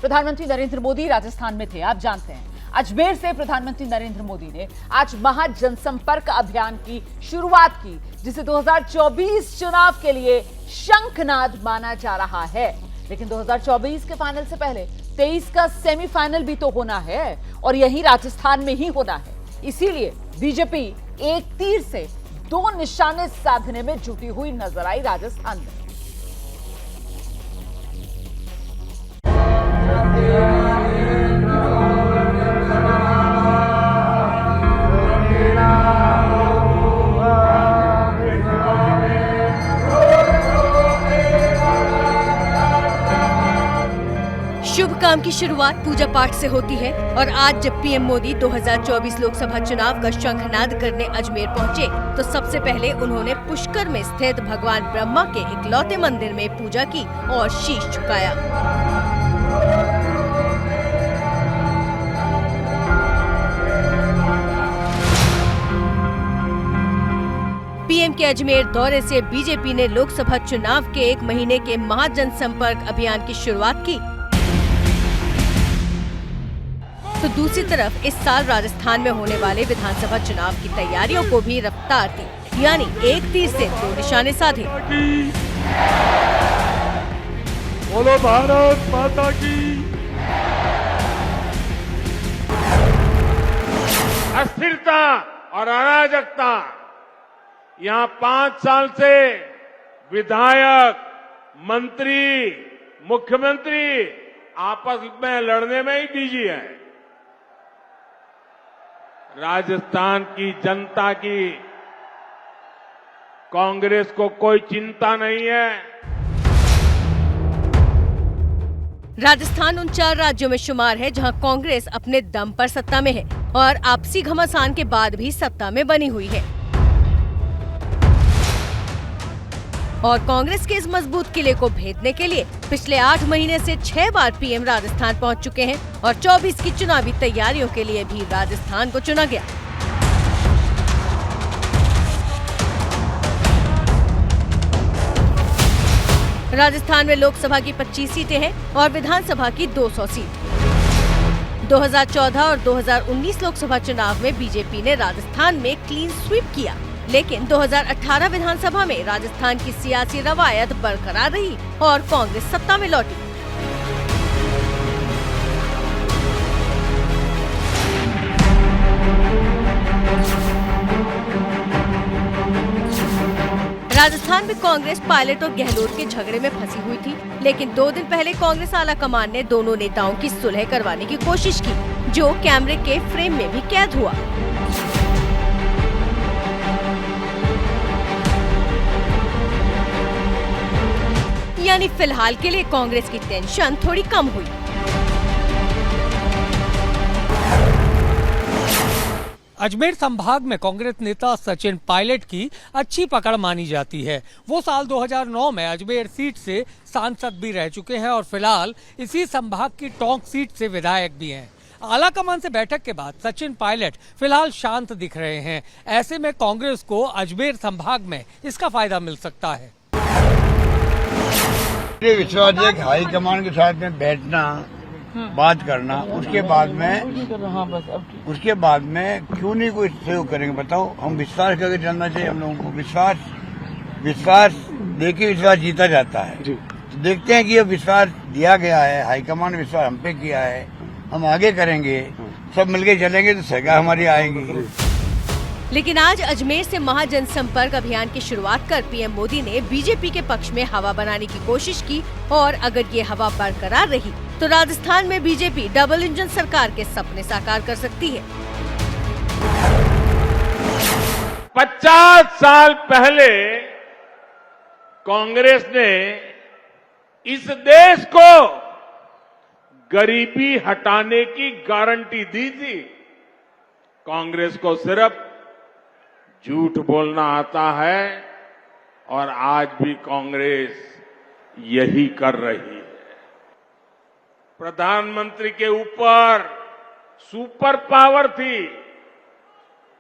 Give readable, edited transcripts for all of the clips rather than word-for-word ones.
प्रधानमंत्री नरेंद्र मोदी राजस्थान में थे, आप जानते हैं। अजमेर से प्रधानमंत्री नरेंद्र मोदी ने आज महाजनसंपर्क अभियान की शुरुआत की, जिसे 2024 चुनाव के लिए शंखनाद माना जा रहा है। लेकिन 2024 के फाइनल से पहले 23 का सेमीफाइनल भी तो होना है और यही राजस्थान में ही होना है। इसीलिए बीजेपी एक तीर से दो निशाने साधने में जुटी हुई नजर आई राजस्थान में। शुभ काम की शुरुआत पूजा पाठ से होती है और आज जब पीएम मोदी 2024 लोकसभा चुनाव का शंखनाद करने अजमेर पहुंचे, तो सबसे पहले उन्होंने पुष्कर में स्थित भगवान ब्रह्मा के इकलौते मंदिर में पूजा की और शीश झुकाया। पीएम के अजमेर दौरे से बीजेपी ने लोकसभा चुनाव के 1 महीने के महाजनसंपर्क अभियान की शुरुआत की, तो दूसरी तरफ इस साल राजस्थान में होने वाले विधानसभा चुनाव की तैयारियों को भी रफ्तार दी, यानी एक तीर से दो निशाने साधे। बोलो भारत माता की। अस्थिरता और अराजकता, यहाँ 5 साल से विधायक, मंत्री, मुख्यमंत्री आपस में लड़ने में ही बिजी है। राजस्थान की जनता की कांग्रेस को कोई चिंता नहीं है। राजस्थान उन 4 राज्यों में शुमार है जहां कांग्रेस अपने दम पर सत्ता में है और आपसी घमासान के बाद भी सत्ता में बनी हुई है। और कांग्रेस के इस मजबूत किले को भेदने के लिए पिछले 8 महीने से 6 बार पीएम राजस्थान पहुंच चुके हैं और 24 की चुनावी तैयारियों के लिए भी राजस्थान को चुना गया। राजस्थान में लोकसभा की 25 सीटें हैं और विधानसभा की 200 सीट। 2014 और 2019 लोकसभा चुनाव में बीजेपी ने राजस्थान में क्लीन स्वीप किया, लेकिन 2018 विधानसभा में राजस्थान की सियासी रवायत बरकरार रही और कांग्रेस सत्ता में लौटी। राजस्थान में कांग्रेस पायलट और गहलोत के झगड़े में फंसी हुई थी, लेकिन 2 दिन पहले कांग्रेस आला कमान ने दोनों नेताओं की सुलह करवाने की कोशिश की, जो कैमरे के फ्रेम में भी कैद हुआ। यानी फिलहाल के लिए कांग्रेस की टेंशन थोड़ी कम हुई। अजमेर संभाग में कांग्रेस नेता सचिन पायलट की अच्छी पकड़ मानी जाती है। वो साल 2009 में अजमेर सीट से सांसद भी रह चुके हैं और फिलहाल इसी संभाग की टोंक सीट से विधायक भी हैं। आलाकमान से बैठक के बाद सचिन पायलट फिलहाल शांत दिख रहे हैं। ऐसे में कांग्रेस को अजमेर संभाग में इसका फायदा मिल सकता है। विश्वास है कि हाईकमान के साथ में बैठना, बात करना, उसके बाद में क्यों नहीं कोई सहयोग करेंगे? बताओ, हम विश्वास करके चलना चाहिए। हम लोगों को विश्वास देके विश्वास जीता जाता है। तो देखते हैं कि ये विश्वास दिया गया है, हाईकमान ने विश्वास हम पे किया है, हम आगे करेंगे, सब मिलके चलेंगे तो सरकार हमारी आएगी। लेकिन आज अजमेर से महाजनसंपर्क अभियान की शुरुआत कर पीएम मोदी ने बीजेपी के पक्ष में हवा बनाने की कोशिश की और अगर ये हवा बरकरार रही तो राजस्थान में बीजेपी डबल इंजन सरकार के सपने साकार कर सकती है। 50 साल पहले कांग्रेस ने इस देश को गरीबी हटाने की गारंटी दी थी। कांग्रेस को सिर्फ झूठ बोलना आता है और आज भी कांग्रेस यही कर रही है। प्रधानमंत्री के ऊपर सुपर पावर थी।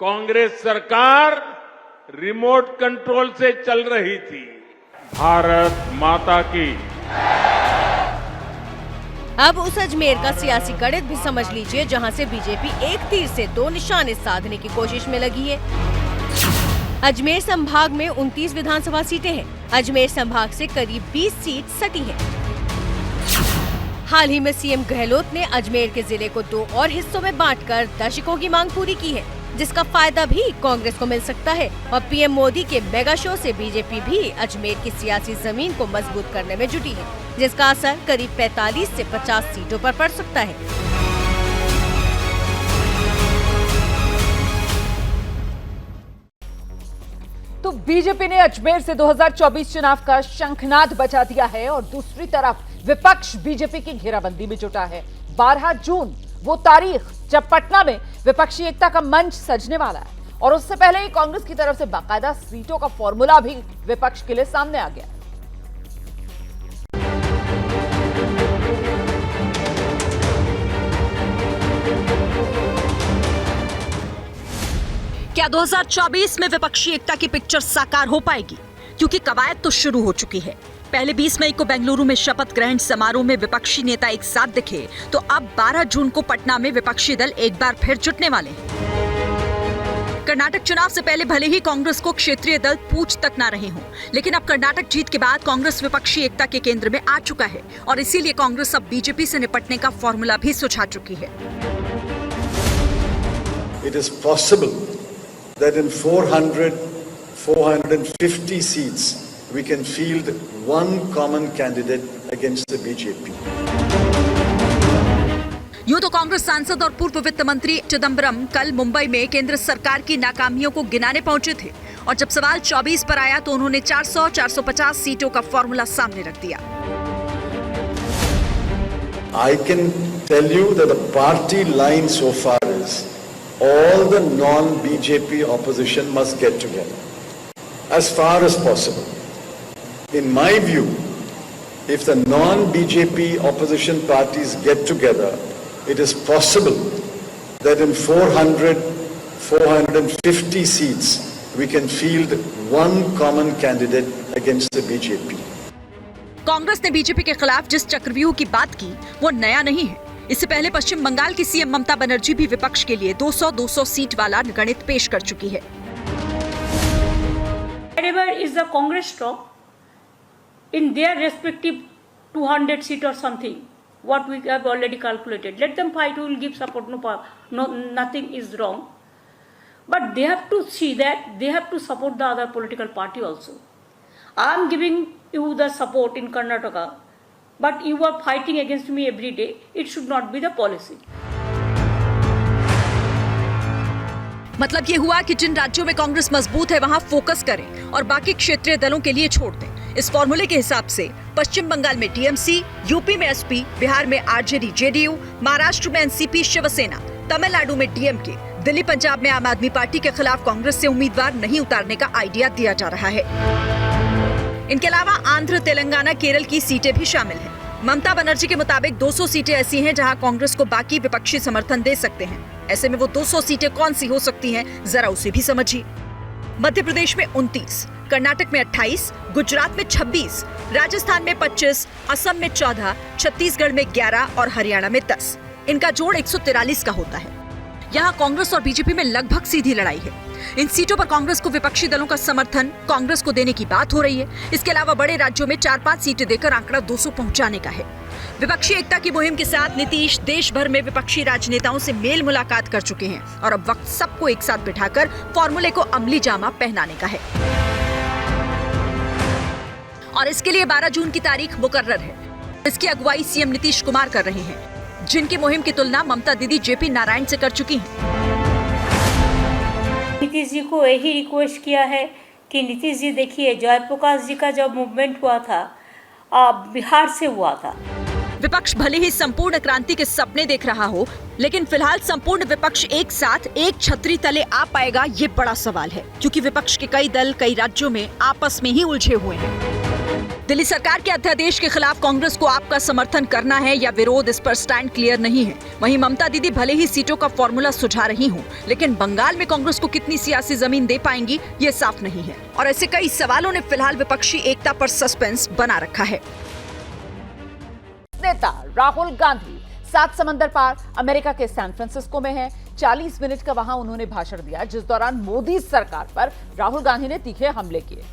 कांग्रेस सरकार रिमोट कंट्रोल से चल रही थी। भारत माता की। अब उस अजमेर का सियासी गणित भी समझ लीजिए, जहां से बीजेपी एक तीर से दो निशाने साधने की कोशिश में लगी है। अजमेर संभाग में 29 विधानसभा सीटें हैं। अजमेर संभाग से करीब 20 सीट सटी हैं। हाल ही में सीएम गहलोत ने अजमेर के जिले को 2 और हिस्सों में बांटकर दशकों की मांग पूरी की है, जिसका फायदा भी कांग्रेस को मिल सकता है। और पीएम मोदी के मेगा शो से बीजेपी भी अजमेर की सियासी जमीन को मजबूत करने में जुटी है, जिसका असर करीब 45 से 50 सीटों पर पड़ सकता है। तो बीजेपी ने अजमेर से 2024 चुनाव का शंखनाद बजा दिया है और दूसरी तरफ विपक्ष बीजेपी की घेराबंदी में जुटा है। 12 जून वो तारीख जब पटना में विपक्षी एकता का मंच सजने वाला है और उससे पहले ही कांग्रेस की तरफ से बाकायदा सीटों का फॉर्मूला भी विपक्ष के लिए सामने आ गया। क्या 2024 में विपक्षी एकता की पिक्चर साकार हो पाएगी? क्योंकि कवायद तो शुरू हो चुकी है। पहले 20 मई को बेंगलुरु में शपथ ग्रहण समारोह में विपक्षी नेता एक साथ दिखे, तो अब 12 जून को पटना में विपक्षी दल एक बार फिर जुटने वाले हैं। कर्नाटक चुनाव से पहले भले ही कांग्रेस को क्षेत्रीय दल पूछ तक ना रहे हों, लेकिन अब कर्नाटक जीत के बाद कांग्रेस विपक्षी एकता के केंद्र में आ चुका है और इसीलिए कांग्रेस अब बीजेपी से निपटने का फॉर्मूला भी सुझा चुकी है। It is possible that in 450 seats we can field one common candidate against the BJP. यूं तो कांग्रेस सांसद और पूर्व वित्त मंत्री चिदम्बरम कल मुंबई में केंद्र सरकार की नाकामियों को गिनाने पहुंचे थे और जब सवाल 24 पर आया तो उन्होंने 400-450 सीटों का फॉर्मूला सामने रख दिया। I can tell you that the party line so far is all the non-BJP opposition must get together as far as possible. In my view, if the non-BJP opposition parties get together, it is possible that in 450 seats we can field one common candidate against the BJP. Congress ने BJP के खिलाफ जिस चक्रव्यूह की बात की वो नया नहीं है। इससे पहले पश्चिम बंगाल की सीएम ममता बनर्जी भी विपक्ष के लिए 200-200 सीट वाला गणित पेश कर चुकी है। Wherever is the Congress strong in their respective 200 seat or something, what we have already calculated, let them fight. We will give support. No, nothing is wrong, but they have to see that they have to support the other political party also. I am giving you the support in Karnataka, but you are fighting against me every day. It should not be the policy. मतलब ये हुआ कि जिन राज्यों में कांग्रेस मजबूत है वहां focus करें और बाकी क्षेत्रीय दलों के लिए छोड़ दें। इस फॉर्मूले के हिसाब से पश्चिम बंगाल में टीएमसी, यूपी में एसपी, बिहार में आरजेडी जेडीयू, महाराष्ट्र में एनसीपी शिवसेना, तमिलनाडु में डीएमके, दिल्ली पंजाब में आम आदमी पार्टी के खिलाफ कांग्रेस से उम्मीदवार नहीं उतारने का आइडिया दिया जा रहा है। इनके अलावा आंध्र, तेलंगाना, केरल की सीटें भी शामिल हैं। ममता बनर्जी के मुताबिक 200 सीटें ऐसी हैं जहां कांग्रेस को बाकी विपक्षी समर्थन दे सकते हैं। ऐसे में वो 200 सीटें कौन सी हो सकती हैं, जरा उसे भी समझिए। मध्य प्रदेश में 29, कर्नाटक में 28, गुजरात में 26, राजस्थान में 25, असम में 14, छत्तीसगढ़ में 11 और हरियाणा में 10। इनका जोड़ 143 का होता है। यहाँ कांग्रेस और बीजेपी में लगभग सीधी लड़ाई है। इन सीटों पर कांग्रेस को विपक्षी दलों का समर्थन कांग्रेस को देने की बात हो रही है। इसके अलावा बड़े राज्यों में 4-5 सीटें देकर आंकड़ा 200 पहुंचाने का है। विपक्षी एकता की मुहिम के साथ नीतीश देश भर में विपक्षी राजनेताओं से मेल मुलाकात कर चुके हैं और अब वक्त सबको एक साथ बिठाकर फॉर्मूले को अमली जामा पहनाने का है। और इसके लिए 12 जून की तारीख मुकर्रर है। इसकी अगुवाई सीएम नीतीश कुमार कर रहे हैं, जिनकी मुहिम की तुलना ममता दीदी जेपी नारायण से कर चुकी हैं। नीतीश जी को यही रिक्वेस्ट किया है कि नीतीश जी देखिए, जयप्रकाश जी का जब मूवमेंट हुआ था बिहार से हुआ था। विपक्ष भले ही संपूर्ण क्रांति के सपने देख रहा हो, लेकिन फिलहाल संपूर्ण विपक्ष एक साथ एक छतरी तले आ पाएगा ये बड़ा सवाल है, क्योंकि विपक्ष के कई दल कई राज्यों में आपस में ही उलझे हुए हैं। दिल्ली सरकार के अध्यादेश के खिलाफ कांग्रेस को आपका समर्थन करना है या विरोध, इस पर स्टैंड क्लियर नहीं है। वहीं ममता दीदी भले ही सीटों का फॉर्मूला सुझा रही हूं, लेकिन बंगाल में कांग्रेस को कितनी सियासी जमीन दे पाएंगी ये साफ नहीं है और ऐसे कई सवालों ने फिलहाल विपक्षी एकता पर सस्पेंस बना रखा है। नेता राहुल गांधी 7 समंदर पार अमेरिका के सैन फ्रांसिस्को में हैं। 40 मिनट का वहां उन्होंने भाषण दिया, जिस दौरान मोदी सरकार पर राहुल गांधी ने तीखे हमले किए।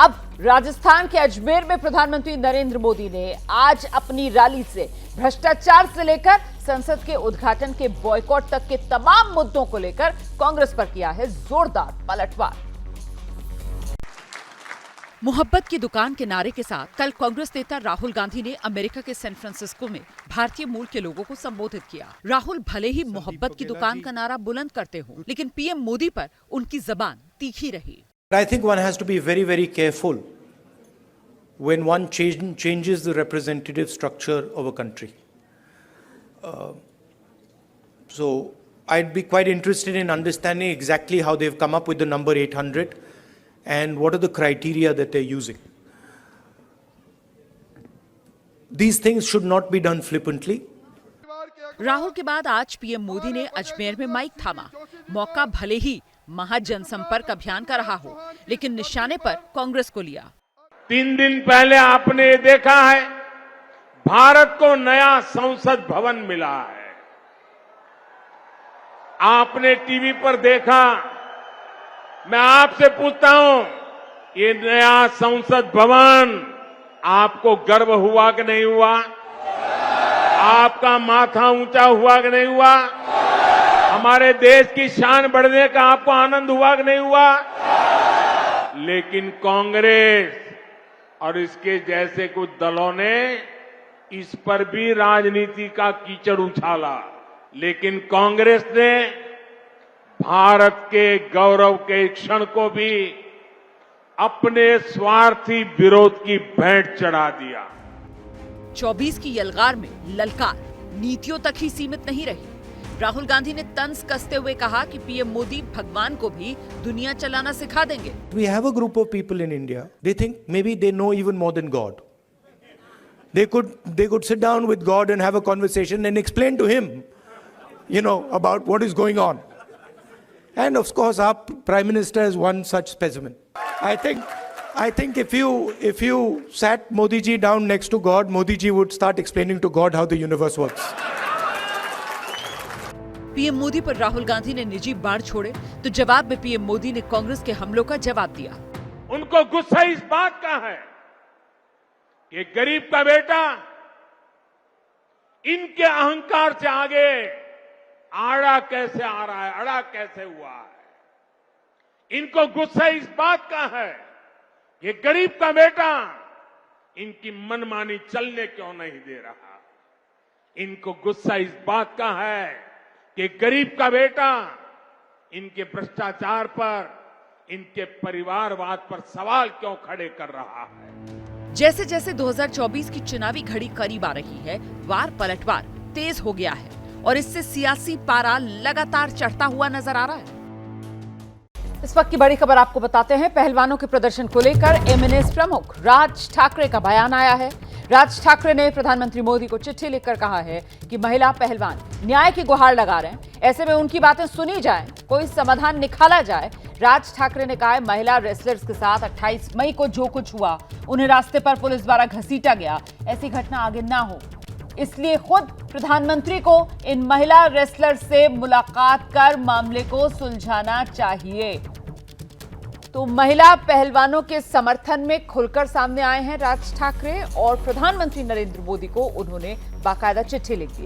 अब राजस्थान के अजमेर में प्रधानमंत्री नरेंद्र मोदी ने आज अपनी रैली से भ्रष्टाचार से लेकर संसद के उद्घाटन के बॉयकॉट तक के तमाम मुद्दों को लेकर कांग्रेस पर किया है जोरदार पलटवार। मोहब्बत की दुकान के नारे के साथ कल कांग्रेस नेता राहुल गांधी ने अमेरिका के सैन फ्रांसिस्को में भारतीय मूल के लोगों को संबोधित किया। राहुल भले ही मोहब्बत की दुकान का नारा बुलंद करते हो, लेकिन पीएम मोदी पर उनकी जबान तीखी रही। I think one has to be very, very careful when one changes the representative structure of a country. So I'd be quite interested in understanding exactly how they've come up with the number 800 and what are the criteria that they're using. These things should not be done flippantly. Rahul के बाद आज PM Modi ने अजमेर में mic थामा। मौका भले ही महाजनसंपर्क अभियान का रहा हो, लेकिन निशाने पर कांग्रेस को लिया। 3 दिन पहले आपने ये देखा है, भारत को नया संसद भवन मिला है। आपने टीवी पर देखा। मैं आपसे पूछता हूं, ये नया संसद भवन आपको गर्व हुआ कि नहीं हुआ? आपका माथा ऊंचा हुआ कि नहीं हुआ? हमारे देश की शान बढ़ने का आपको आनंद हुआ कि नहीं हुआ? लेकिन कांग्रेस और इसके जैसे कुछ दलों ने इस पर भी राजनीति का कीचड़ उछाला, लेकिन कांग्रेस ने भारत के गौरव के क्षण को भी अपने स्वार्थी विरोध की भेंट चढ़ा दिया। 24 की यलगार में ललकार नीतियों तक ही सीमित नहीं रही। राहुल गांधी ने तंज कसते हुए कहा कि पीएम मोदी भगवान को भी दुनिया चलाना सिखा देंगे। We have a group of people in India. They think maybe they know even more than God. They could sit down with God and have a conversation and explain to him, about what is going on. And of course, our Prime Minister is one such specimen. I think if you sat Modi ji down next to God, Modi ji would start explaining to God how the universe works. PM Modi पर राहुल गांधी ने निजी बाढ़ छोड़े, तो जवाब में PM Modi ने कांग्रेस के हमलों का जवाब दिया। उनको गुस्सा इस बात का है कि गरीब का बेटा इनके अहंकार से आगे आड़ा कैसे आ रहा है, अड़ा कैसे हुआ है। इनको गुस्सा इस बात का है कि गरीब का बेटा इनकी मनमानी चलने क्यों नहीं दे रहा। इनको गुस्सा इस बात का है कि गरीब का बेटा इनके भ्रष्टाचार पर, इनके परिवारवाद पर सवाल क्यों खड़े कर रहा है। जैसे जैसे 2024 की चुनावी घड़ी करीब आ रही है, वार पलटवार तेज हो गया है और इससे सियासी पारा लगातार चढ़ता हुआ नजर आ रहा है। इस वक्त की बड़ी खबर आपको बताते हैं। पहलवानों के प्रदर्शन को लेकर एमएनएस प्रमुख राज ठाकरे का बयान आया है। राज ठाकरे ने प्रधानमंत्री मोदी को चिट्ठी लिखकर कहा है कि महिला पहलवान न्याय की गुहार लगा रहे हैं, ऐसे में उनकी बातें सुनी जाए, कोई समाधान निकाला जाए। राज ठाकरे ने कहा है, महिला रेसलर्स के साथ 28 मई को जो कुछ हुआ, उन्हें रास्ते पर पुलिस द्वारा घसीटा गया, ऐसी घटना आगे ना हो, इसलिए खुद प्रधानमंत्री को इन महिला रेसलर से मुलाकात कर मामले को सुलझाना चाहिए। तो महिला पहलवानों के समर्थन में खुलकर सामने आए हैं राज ठाकरे और प्रधानमंत्री नरेंद्र मोदी को उन्होंने बाकायदा चिट्ठी लिख दी।